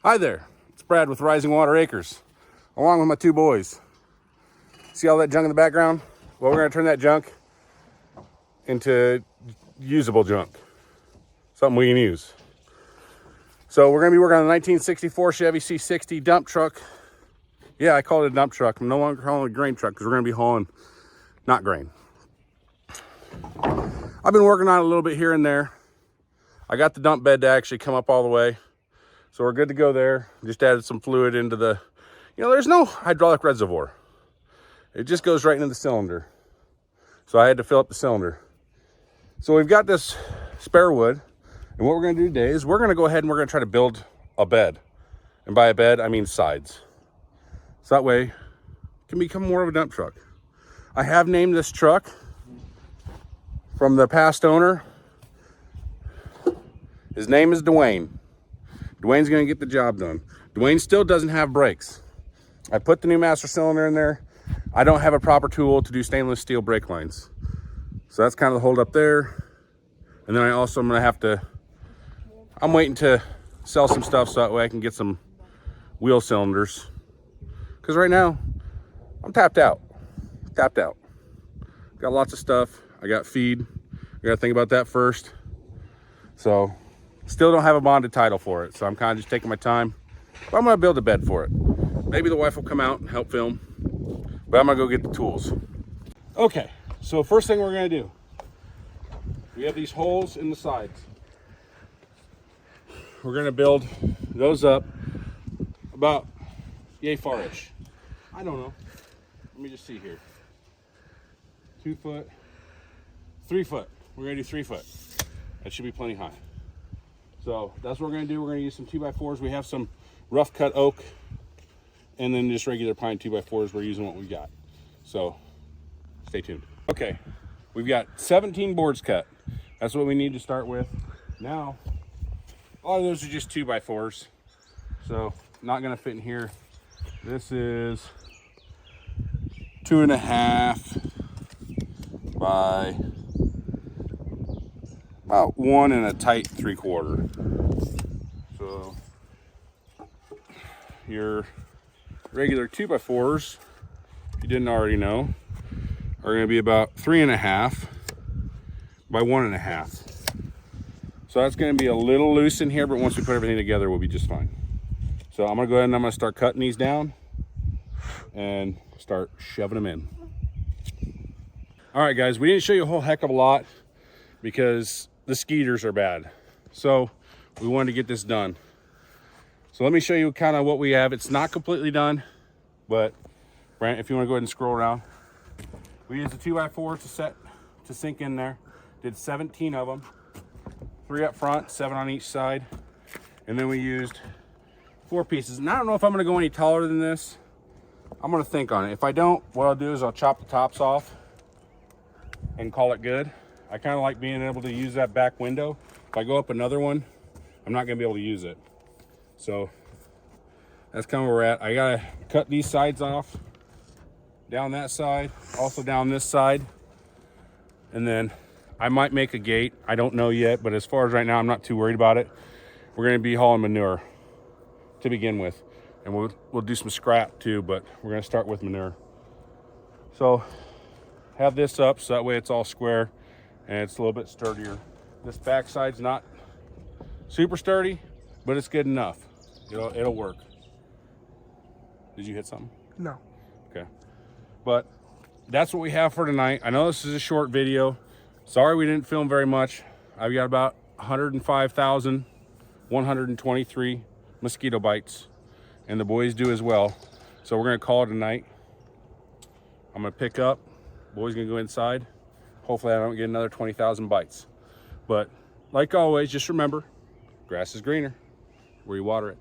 Hi there, it's Brad with Rising Water Acres, along with my two boys. See all that junk in the background? Well, we're gonna turn that junk into usable junk, something we can use. So we're gonna be working on the 1964 Chevy C60 dump truck. Yeah, I call it a dump truck. I'm no longer calling it a grain truck because we're gonna be hauling not grain. I've been working on it a little bit here and there. I got the dump bed to actually come up all the way. So we're good to go there. Just added some fluid into the, there's no hydraulic reservoir. It just goes right into the cylinder. So I had to fill up the cylinder. So we've got this spare wood. And what we're gonna do today is we're gonna go ahead and we're gonna try to build a bed. And by a bed, I mean sides. So that way it can become more of a dump truck. I have named this truck from the past owner. His name is Dwayne. Dwayne's gonna get the job done. Dwayne still doesn't have brakes. I put the new master cylinder in there. I don't have a proper tool to do stainless steel brake lines. So that's kind of the hold up there. And then I'm waiting to sell some stuff so that way I can get some wheel cylinders. Because right now, I'm tapped out. Got lots of stuff. I got feed. I gotta think about that first. So, still don't have a bonded title for it, so I'm kind of just taking my time. But I'm gonna build a bed for it. Maybe the wife will come out and help film, but I'm gonna go get the tools. Okay, so first thing we're gonna do, we have these holes in the sides. We're gonna build those up about yay far-ish. I don't know, let me just see here. 2 foot, 3 foot. We're gonna do 3 foot. That should be plenty high. So that's what we're gonna do. We're gonna use some 2x4s. We have some rough cut oak and then just regular pine 2x4s. We're using what we got. So stay tuned. Okay, we've got 17 boards cut. That's what we need to start with. Now, a lot of those are just 2x4s. So not gonna fit in here. This is 2.5 by about 1 and a tight 3/4. So your regular 2x4s, if you didn't already know, are going to be about 3.5 by 1.5. So that's going to be a little loose in here, but once we put everything together, we'll be just fine. So I'm going to go ahead and I'm going to start cutting these down and start shoving them in. All right, guys, we didn't show you a whole heck of a lot because the skeeters are bad. So we wanted to get this done. So let me show you kind of what we have. It's not completely done, but Brent, if you want to go ahead and scroll around. We used a 2x4 to sink in there. Did 17 of them. 3 up front, 7 on each side. And then we used 4 pieces. And I don't know if I'm gonna go any taller than this. I'm gonna think on it. If I don't, what I'll do is I'll chop the tops off and call it good. I kind of like being able to use that back window. If I go up another one, I'm not gonna be able to use it. So that's kind of where we're at. I gotta cut these sides off, down that side, also down this side. And then I might make a gate. I don't know yet, but as far as right now, I'm not too worried about it. We're gonna be hauling manure to begin with. And we'll do some scrap too, but we're gonna start with manure. So have this up so that way it's all square and it's a little bit sturdier. This back side's not super sturdy, but it's good enough. It'll work. Did you hit something? No. Okay. But that's what we have for tonight. I know this is a short video. Sorry we didn't film very much. I've got about 105,123 mosquito bites, and the boys do as well. So we're gonna call it a night. I'm gonna pick up. Boys gonna go inside. Hopefully I don't get another 20,000 bites. But like always, just remember, grass is greener where you water it.